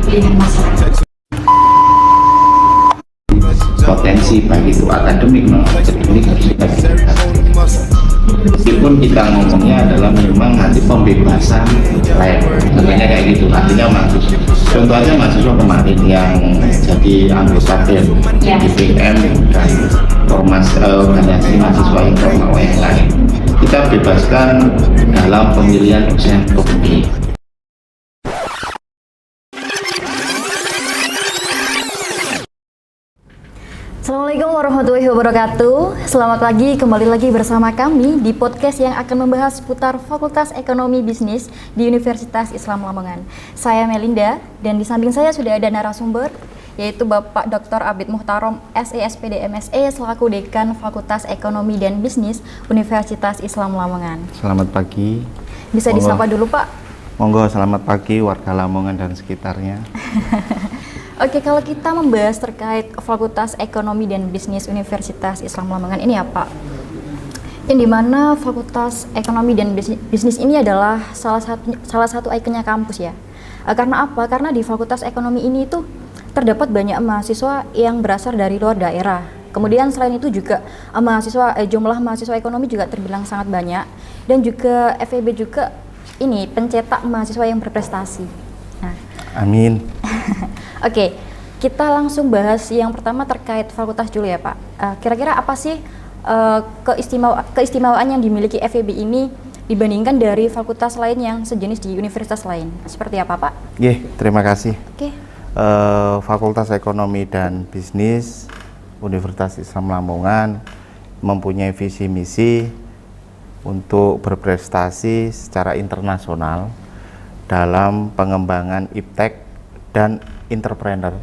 pilihan masyarakat. Potensi baik itu akademik non akademik harus kita tingkatkan. Meskipun kita ngomongnya adalah memang nanti pembebasan lab, contohnya kayak gitu. Artinya mahasiswa, contoh aja mahasiswa kemarin yang jadi anggota BEM, BPM dan ormas organisasi mahasiswa informal yang lain, kita bebaskan dalam pemilihan dosen pembimbing. Assalamualaikum warahmatullahi wabarakatuh. Selamat pagi, kembali lagi bersama kami di podcast yang akan membahas seputar Fakultas Ekonomi Bisnis di Universitas Islam Lamongan. Saya Melinda dan di samping saya sudah ada narasumber yaitu Bapak Dr. Abid Muhtarom SESPD MSE selaku Dekan Fakultas Ekonomi dan Bisnis Universitas Islam Lamongan. Selamat pagi. Bisa disapa dulu Pak? Monggo, selamat pagi warga Lamongan dan sekitarnya. Oke, kalau kita membahas terkait Fakultas Ekonomi dan Bisnis Universitas Islam Lamongan ini ya Pak, yang dimana Fakultas Ekonomi dan Bisnis ini adalah salah satu ikonnya kampus ya. Karena apa? Karena di Fakultas Ekonomi ini itu terdapat banyak mahasiswa yang berasal dari luar daerah. Kemudian selain itu juga jumlah mahasiswa ekonomi juga terbilang sangat banyak, dan juga FEB juga ini pencetak mahasiswa yang berprestasi. Nah, amin. Oke, kita langsung bahas yang pertama terkait fakultas dulu ya Pak. Kira-kira apa sih keistimewaan yang dimiliki FEB ini dibandingkan dari fakultas lain yang sejenis di universitas lain? Seperti apa Pak? Terima kasih. Oke. Fakultas Ekonomi dan Bisnis Universitas Islam Lamongan mempunyai visi misi untuk berprestasi secara internasional dalam pengembangan iptek dan entrepreneur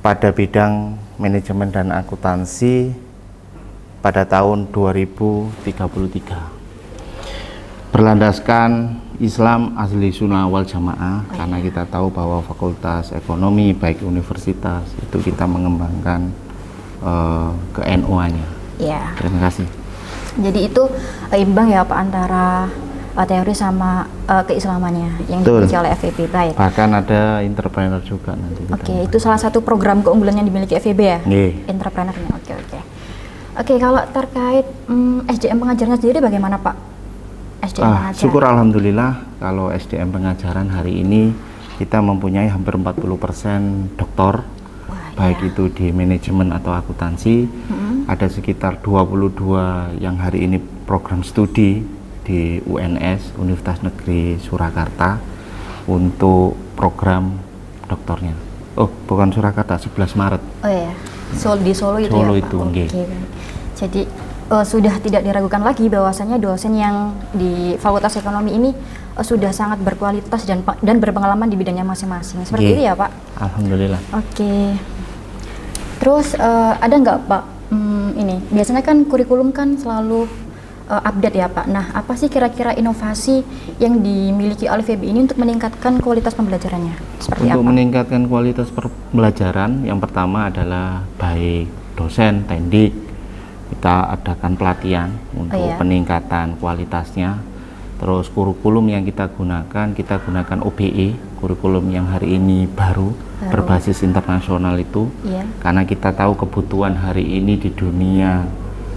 pada bidang manajemen dan akuntansi pada tahun 2033. Berlandaskan Islam asli sunnah wal jamaah, karena kita tahu bahwa fakultas ekonomi baik universitas itu kita mengembangkan ke NUA-nya. Ya. Terima kasih. Jadi itu imbang ya Pak antara teori sama keislamannya yang dimiliki oleh FEB. Baik. Bahkan ada entrepreneur juga nanti. Oke, itu salah satu program keunggulan yang dimiliki FEB ya? Entrepreneurnya. Oke, kalau terkait SDM pengajarnya sendiri bagaimana Pak? SDM pengajar. Syukur alhamdulillah kalau SDM pengajaran hari ini kita mempunyai hampir 40% doktor. Baik itu di manajemen atau akuntansi. Ada sekitar 22 yang hari ini program studi di UNS Universitas Negeri Surakarta untuk program doktornya. Oh, bukan Surakarta, 11 Maret. Oh iya, di Solo itu Solo ya Pak? Itu, Oke. Jadi sudah tidak diragukan lagi bahwasannya dosen yang di Fakultas Ekonomi ini sudah sangat berkualitas dan berpengalaman di bidangnya masing-masing. Seperti itu ya Pak? Alhamdulillah. Oke. Terus ada nggak Pak, ini biasanya kan kurikulum kan selalu update ya Pak. Nah, apa sih kira-kira inovasi yang dimiliki oleh FEB ini untuk meningkatkan kualitas pembelajarannya? Seperti untuk apa? meningkatkan kualitas pembelajaran, yang pertama adalah baik dosen, tendik, kita adakan pelatihan untuk peningkatan kualitasnya. Terus kurikulum yang kita gunakan OBE, kurikulum yang hari ini baru berbasis internasional itu. Karena kita tahu kebutuhan hari ini di dunia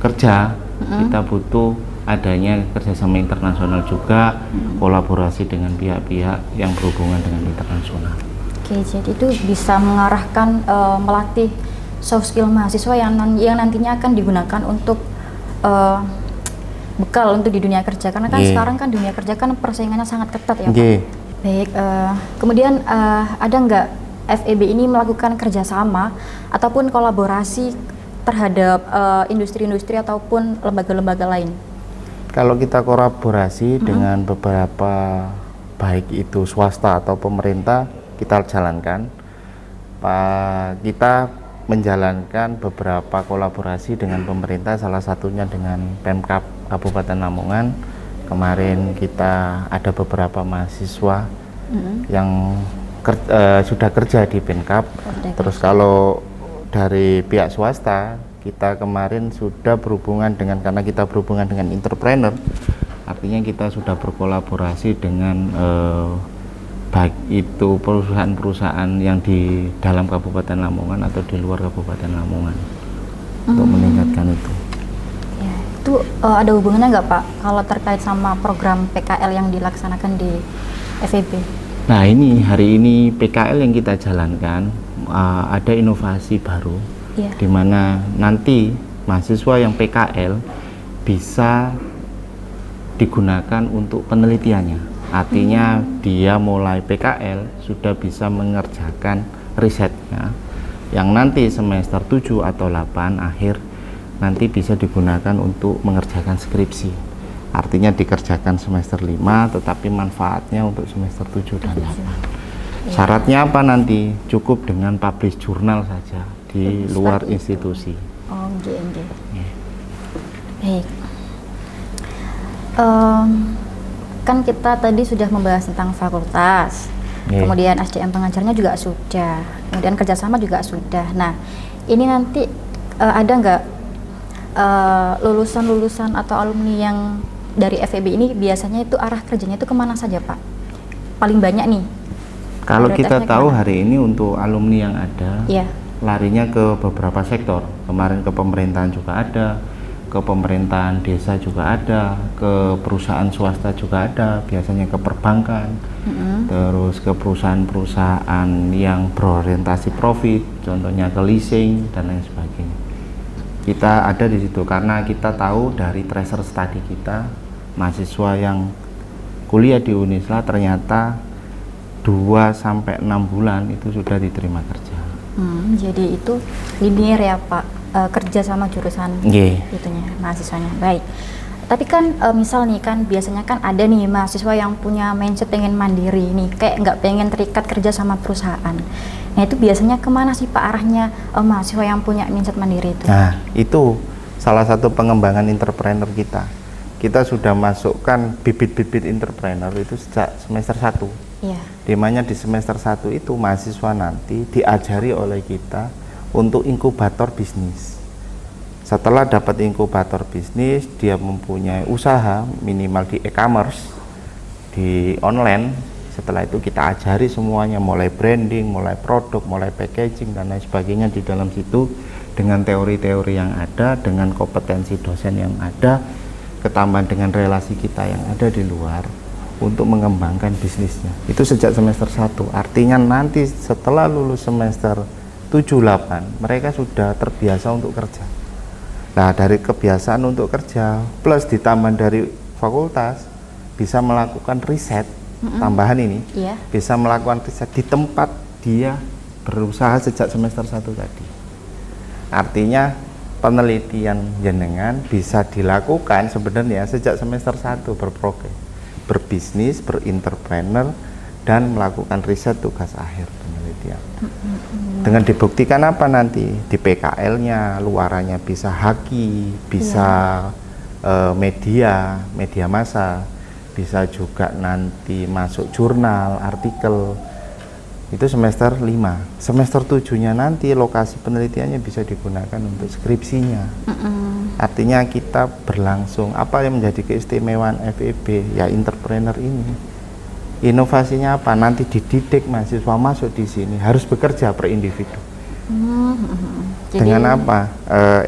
kerja, kita butuh adanya kerjasama internasional juga, kolaborasi dengan pihak-pihak yang berhubungan dengan internasional. Oke, jadi itu bisa mengarahkan melatih soft skill mahasiswa yang nantinya akan digunakan untuk bekal untuk di dunia kerja, karena kan sekarang kan dunia kerja kan persaingannya sangat ketat ya Pak. Baik, kemudian ada nggak FEB ini melakukan kerjasama ataupun kolaborasi terhadap industri-industri ataupun lembaga-lembaga lain? Kalau kita kolaborasi dengan beberapa baik itu swasta atau pemerintah, kita jalankan. Kita menjalankan beberapa kolaborasi dengan pemerintah, salah satunya dengan Pemkab Kabupaten Lamongan. Kemarin kita ada beberapa mahasiswa yang sudah kerja di Pemkab. Terus kalau dari pihak swasta, kita kemarin sudah berhubungan dengan, karena kita berhubungan dengan entrepreneur, artinya kita sudah berkolaborasi dengan baik itu perusahaan-perusahaan yang di dalam Kabupaten Lamongan atau di luar Kabupaten Lamongan untuk meningkatkan itu. Ya, itu ada hubungannya nggak Pak kalau terkait sama program PKL yang dilaksanakan di FEB? Nah ini hari ini PKL yang kita jalankan ada inovasi baru, di mana nanti mahasiswa yang PKL bisa digunakan untuk penelitiannya. Artinya dia mulai PKL sudah bisa mengerjakan risetnya yang nanti semester 7 atau 8 akhir nanti bisa digunakan untuk mengerjakan skripsi. Artinya dikerjakan semester 5 tetapi manfaatnya untuk semester 7 dan 8. Syaratnya apa nanti? Cukup dengan publish jurnal saja di luar institusi. Oh, enggak. Baik. Kan kita tadi sudah membahas tentang fakultas, kemudian SDM pengajarnya juga sudah, kemudian kerjasama juga sudah. Nah, ini nanti ada nggak lulusan-lulusan atau alumni yang dari FEB ini biasanya itu arah kerjanya itu kemana saja Pak? Paling banyak nih. Kalau kita tahu hari ini untuk alumni yang ada, larinya ke beberapa sektor. Kemarin ke pemerintahan juga ada, ke pemerintahan desa juga ada, ke perusahaan swasta juga ada, biasanya ke perbankan, terus ke perusahaan-perusahaan yang berorientasi profit, contohnya ke leasing dan lain sebagainya. Kita ada di situ karena kita tahu dari tracer study kita, mahasiswa yang kuliah di Unisla ternyata 2-6 bulan itu sudah diterima kerja. Jadi itu linear ya Pak, kerja sama jurusan itunya mahasiswanya. Baik. Tapi kan misal nih kan biasanya kan ada nih mahasiswa yang punya mindset pengen mandiri nih, kayak nggak pengen terikat kerja sama perusahaan. Nah itu biasanya kemana sih Pak arahnya mahasiswa yang punya mindset mandiri itu? Nah itu salah satu pengembangan entrepreneur kita. Kita sudah masukkan bibit-bibit entrepreneur itu sejak semester 1. Dimana di semester 1 itu mahasiswa nanti diajari oleh kita untuk inkubator bisnis. Setelah dapat inkubator bisnis, dia mempunyai usaha minimal di e-commerce, di online. Setelah itu kita ajari semuanya, mulai branding, mulai produk, mulai packaging dan lain sebagainya di dalam situ dengan teori-teori yang ada, dengan kompetensi dosen yang ada, ketambahan dengan relasi kita yang ada di luar untuk mengembangkan bisnisnya. Itu sejak semester 1. Artinya nanti setelah lulus semester 7-8 mereka sudah terbiasa untuk kerja. Nah, dari kebiasaan untuk kerja plus ditambah dari fakultas bisa melakukan riset tambahan ini, bisa melakukan riset di tempat dia berusaha sejak semester 1 tadi. Artinya penelitian jenengan bisa dilakukan sebenarnya sejak semester 1 berprogres, berbisnis, berintrepreneur dan melakukan riset tugas akhir penelitian. Dengan dibuktikan apa nanti di PKL-nya, luarannya bisa haki, bisa media massa, bisa juga nanti masuk jurnal, artikel. Itu semester 5. Semester 7-nya nanti lokasi penelitiannya bisa digunakan untuk skripsinya. Artinya kita berlangsung. Apa yang menjadi keistimewaan FEB? Ya entrepreneur ini. Inovasinya apa? Nanti dididik mahasiswa masuk di sini harus bekerja per individu. Dengan apa?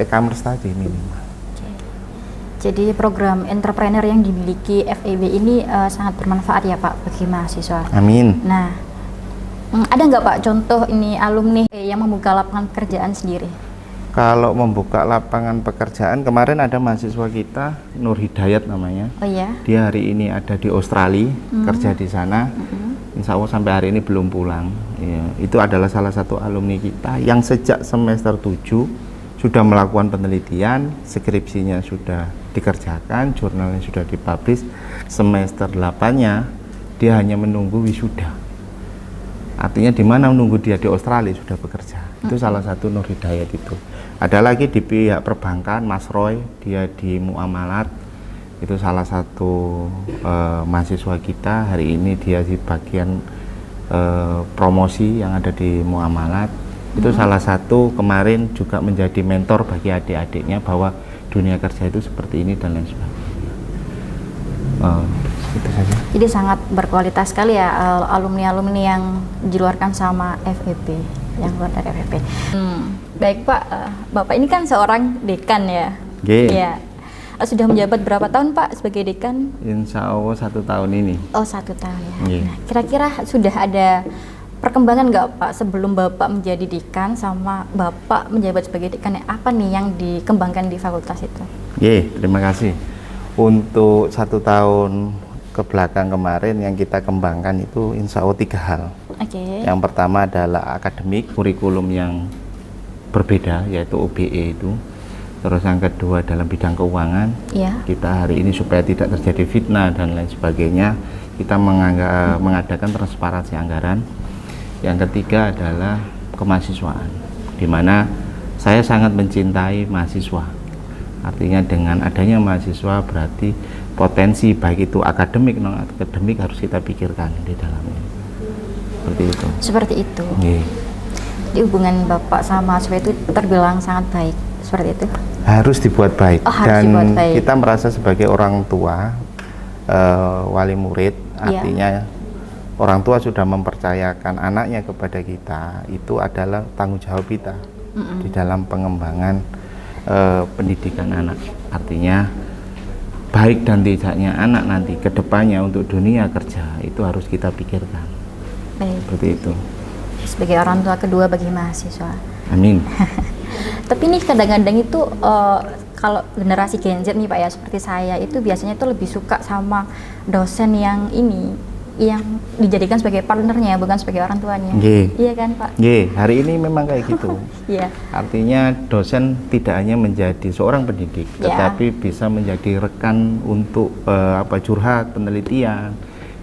E-commerce tadi minimal. Jadi program entrepreneur yang dimiliki FEB ini sangat bermanfaat ya Pak bagi mahasiswa. Amin. Nah, ada nggak Pak contoh ini alumni yang membuka lapangan pekerjaan sendiri? Kalau membuka lapangan pekerjaan, kemarin ada mahasiswa kita, Nur Hidayat namanya. Dia hari ini ada di Australia, kerja di sana. Insya Allah sampai hari ini belum pulang. Ya, itu adalah salah satu alumni kita yang sejak semester 7 sudah melakukan penelitian, skripsinya sudah dikerjakan, jurnalnya sudah dipublish. Semester 8-nya dia hanya menunggu wisuda. Artinya di mana menunggu dia di Australia sudah bekerja. Itu salah satu Nur Hidayat itu. Ada lagi di pihak perbankan, Mas Roy, dia di Muamalat. Itu salah satu mahasiswa kita. Hari ini dia di bagian promosi yang ada di Muamalat. Itu salah satu kemarin juga menjadi mentor bagi adik-adiknya bahwa dunia kerja itu seperti ini dan lain sebagainya. Itu saja. Jadi sangat berkualitas sekali ya alumni-alumni yang diluarkan sama FEB, yang keluar dari FEB. Baik Pak, Bapak ini kan seorang dekan ya? Iya. Sudah menjabat berapa tahun Pak sebagai dekan? Insya Allah 1 tahun ini. Oh 1 tahun ya. Nah, kira-kira sudah ada perkembangan nggak Pak sebelum Bapak menjadi dekan sama Bapak menjabat sebagai dekan? Apa nih yang dikembangkan di fakultas itu? Terima kasih. Untuk 1 tahun ke belakang kemarin yang kita kembangkan itu insya Allah 3 hal. Yang pertama adalah akademik, kurikulum yang berbeda yaitu OBE itu. Terus yang kedua dalam bidang keuangan, kita hari ini supaya tidak terjadi fitnah dan lain sebagainya, kita mengadakan transparansi anggaran. Yang ketiga adalah kemahasiswaan, di mana saya sangat mencintai mahasiswa. Artinya dengan adanya mahasiswa berarti potensi baik itu akademik non akademik harus kita pikirkan di dalamnya. Seperti itu. Seperti itu. Di hubungan Bapak sama mahasiswa itu terbilang sangat baik. Seperti itu. Harus dibuat baik. Harus dibuat baik. Kita merasa sebagai orang tua, wali murid, artinya orang tua sudah mempercayakan anaknya kepada kita, itu adalah tanggung jawab kita di dalam pengembangan pendidikan anak. Artinya baik dan tidaknya anak nanti ke depannya untuk dunia kerja itu harus kita pikirkan. Baik. Seperti itu. Sebagai orang tua kedua bagi mahasiswa. Amin. Tapi ini kadang-kadang itu kalau generasi Gen Z nih Pak ya, seperti saya itu biasanya tuh lebih suka sama dosen yang dijadikan sebagai partnernya bukan sebagai orang tuanya. Iya kan Pak? Hari ini memang kayak gitu. Artinya dosen tidak hanya menjadi seorang pendidik, tetapi bisa menjadi rekan untuk curhat, penelitian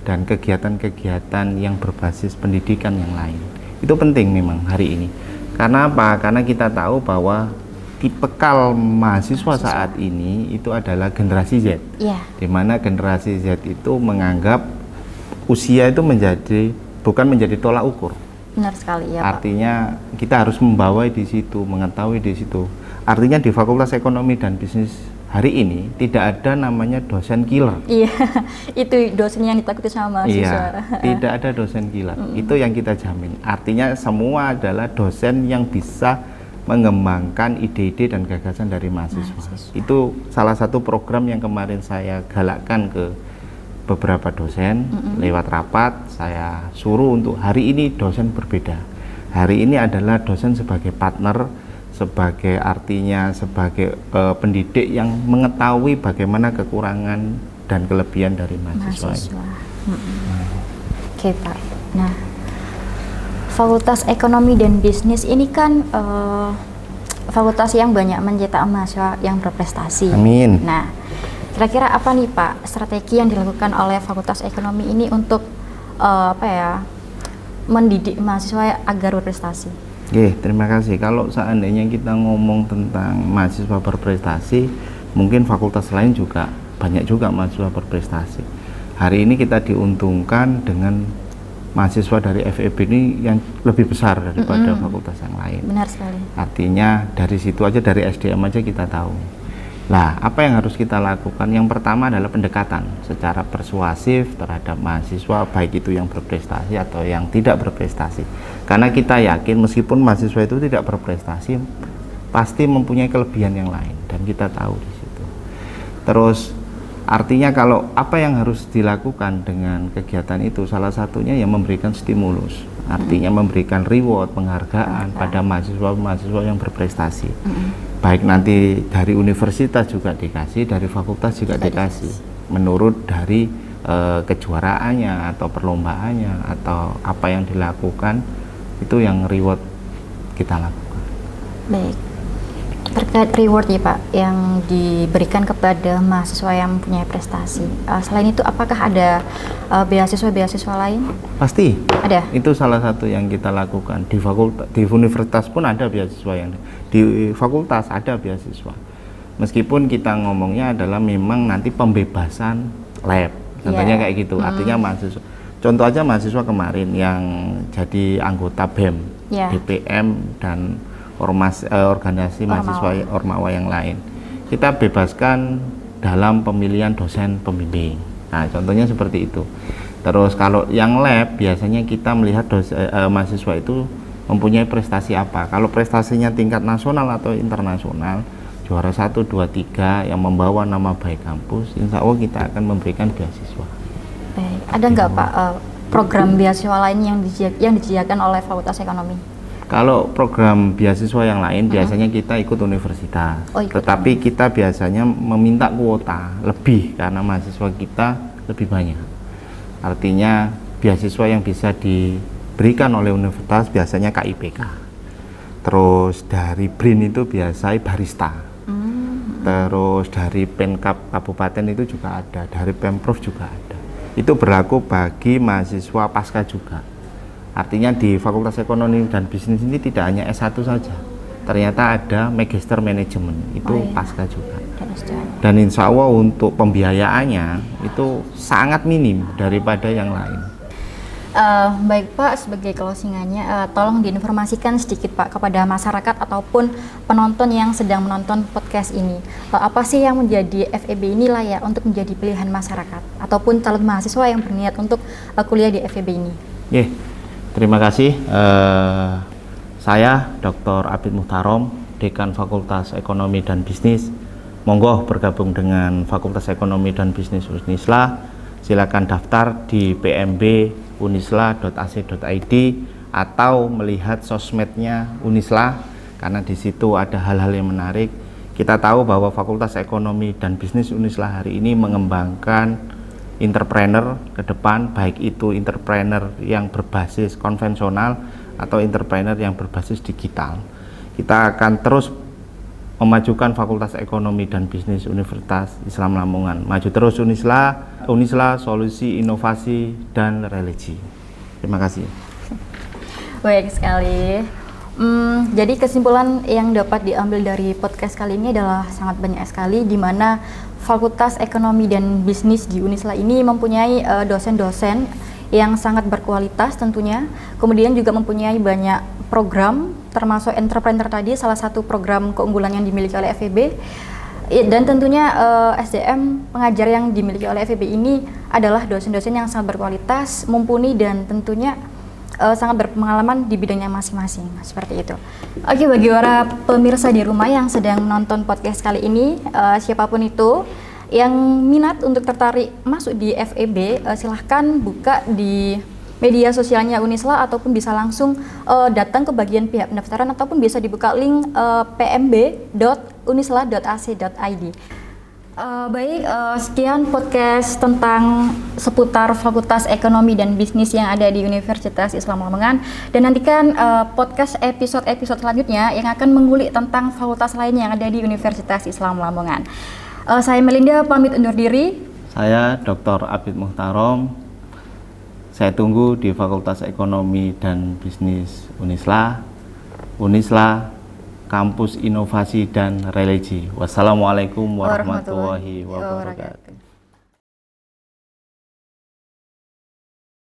dan kegiatan-kegiatan yang berbasis pendidikan yang lain. Itu penting memang hari ini. Karena apa? Karena kita tahu bahwa tipikal mahasiswa saat ini itu adalah generasi Z. Di mana generasi Z itu menganggap usia itu bukan menjadi tolak ukur. Benar sekali ya Pak. Artinya kita harus membawa di situ, mengetahui di situ. Artinya di Fakultas Ekonomi dan Bisnis hari ini tidak ada namanya dosen killer. Itu dosen yang ditakuti sama mahasiswa. Tidak ada dosen killer. Itu yang kita jamin. Artinya semua adalah dosen yang bisa mengembangkan ide-ide dan gagasan dari mahasiswa. Itu salah satu program yang kemarin saya galakkan ke beberapa dosen lewat rapat. Saya suruh untuk hari ini dosen berbeda. Hari ini adalah dosen sebagai partner, sebagai pendidik yang mengetahui bagaimana kekurangan dan kelebihan dari mahasiswa. Oke Pak. Nah, Fakultas Ekonomi dan Bisnis ini kan fakultas yang banyak mencetak mahasiswa yang berprestasi. Amin. Nah, kira-kira apa nih Pak strategi yang dilakukan oleh Fakultas Ekonomi ini untuk mendidik mahasiswa agar berprestasi? Terima kasih. Kalau seandainya kita ngomong tentang mahasiswa berprestasi, mungkin fakultas lain juga banyak juga mahasiswa berprestasi. Hari ini kita diuntungkan dengan mahasiswa dari FEB ini yang lebih besar daripada fakultas yang lain. Benar sekali. Artinya dari situ aja, dari SDM aja kita tahu. Nah, apa yang harus kita lakukan? Yang pertama adalah pendekatan secara persuasif terhadap mahasiswa, baik itu yang berprestasi atau yang tidak berprestasi. Karena kita yakin meskipun mahasiswa itu tidak berprestasi, pasti mempunyai kelebihan yang lain dan kita tahu di situ. Terus artinya kalau apa yang harus dilakukan dengan kegiatan itu, salah satunya yang memberikan stimulus. Artinya memberikan reward, penghargaan pada mahasiswa-mahasiswa yang berprestasi. Baik nanti dari universitas juga dikasih, dari fakultas juga dikasih, menurut dari kejuaraannya atau perlombaannya atau apa yang dilakukan, itu yang reward kita lakukan. Baik, terkait reward ya Pak yang diberikan kepada mahasiswa yang mempunyai prestasi, selain itu apakah ada beasiswa-beasiswa lain? Pasti ada. Itu salah satu yang kita lakukan di fakultas, di universitas pun ada beasiswa, yang di fakultas ada beasiswa. Meskipun kita ngomongnya adalah memang nanti pembebasan lab, contohnya kayak gitu. Artinya mahasiswa, contoh aja mahasiswa kemarin yang jadi anggota BEM, BPM dan organisasi mahasiswa Ormawa yang lain, kita bebaskan dalam pemilihan dosen pembimbing. Nah, contohnya seperti itu. Terus kalau yang lab biasanya kita melihat mahasiswa itu mempunyai prestasi apa. Kalau prestasinya tingkat nasional atau internasional, juara 1, 2, 3 yang membawa nama baik kampus, insya Allah kita akan memberikan beasiswa. Baik. Ada nggak Pak program beasiswa lain yang disediakan oleh Fakultas Ekonomi? Kalau program beasiswa yang lain biasanya kita ikut universitas, tetapi kita biasanya meminta kuota lebih karena mahasiswa kita lebih banyak. Artinya beasiswa yang bisa diberikan oleh universitas biasanya KIPK. Terus dari BRIN itu biasanya barista. Terus dari Pemkab Kabupaten itu juga ada, dari Pemprov juga ada. Itu berlaku bagi mahasiswa pasca juga. Artinya di Fakultas Ekonomi dan Bisnis ini tidak hanya S1 saja. Ternyata ada Magister Manajemen, itu pasca juga. Dan insya Allah untuk pembiayaannya itu sangat minim daripada yang lain. Baik Pak, sebagai closingannya, tolong diinformasikan sedikit Pak kepada masyarakat ataupun penonton yang sedang menonton podcast ini. Apa sih yang menjadi FEB ini layak untuk menjadi pilihan masyarakat ataupun calon mahasiswa yang berniat untuk kuliah di FEB ini? Terima kasih. Saya Dr. Abid Muhtarom, Dekan Fakultas Ekonomi dan Bisnis. Monggo bergabung dengan Fakultas Ekonomi dan Bisnis Unisla. Silakan daftar di pmb.unisla.ac.id atau melihat sosmednya Unisla, karena di situ ada hal-hal yang menarik. Kita tahu bahwa Fakultas Ekonomi dan Bisnis Unisla hari ini mengembangkan entrepreneur ke depan, baik itu entrepreneur yang berbasis konvensional atau entrepreneur yang berbasis digital. Kita akan terus memajukan Fakultas Ekonomi dan Bisnis Universitas Islam Lamongan. Maju terus Unisla, Unisla solusi inovasi dan religi. Terima kasih. Baik sekali. Jadi kesimpulan yang dapat diambil dari podcast kali ini adalah sangat banyak sekali, di mana Fakultas Ekonomi dan Bisnis di Unisla ini mempunyai dosen-dosen yang sangat berkualitas tentunya, kemudian juga mempunyai banyak program, termasuk entrepreneur tadi, salah satu program keunggulan yang dimiliki oleh FEB. Dan tentunya SDM pengajar yang dimiliki oleh FEB ini adalah dosen-dosen yang sangat berkualitas, mumpuni, dan tentunya sangat berpengalaman di bidangnya masing-masing, seperti itu. Oke, bagi para pemirsa di rumah yang sedang menonton podcast kali ini, siapapun itu yang minat untuk tertarik masuk di FEB, silahkan buka di media sosialnya Unisla ataupun bisa langsung datang ke bagian pihak pendaftaran ataupun bisa dibuka link pmb.unisla.ac.id. Baik, sekian podcast tentang seputar Fakultas Ekonomi dan Bisnis yang ada di Universitas Islam Lamongan, dan nantikan podcast episode selanjutnya yang akan mengulik tentang fakultas lain yang ada di Universitas Islam Lamongan. Saya Melinda pamit undur diri. Saya Dr. Abid Muhtarom. Saya tunggu di Fakultas Ekonomi dan Bisnis Unisla. Unisla, kampus inovasi dan religi. Wassalamualaikum warahmatullahi wabarakatuh.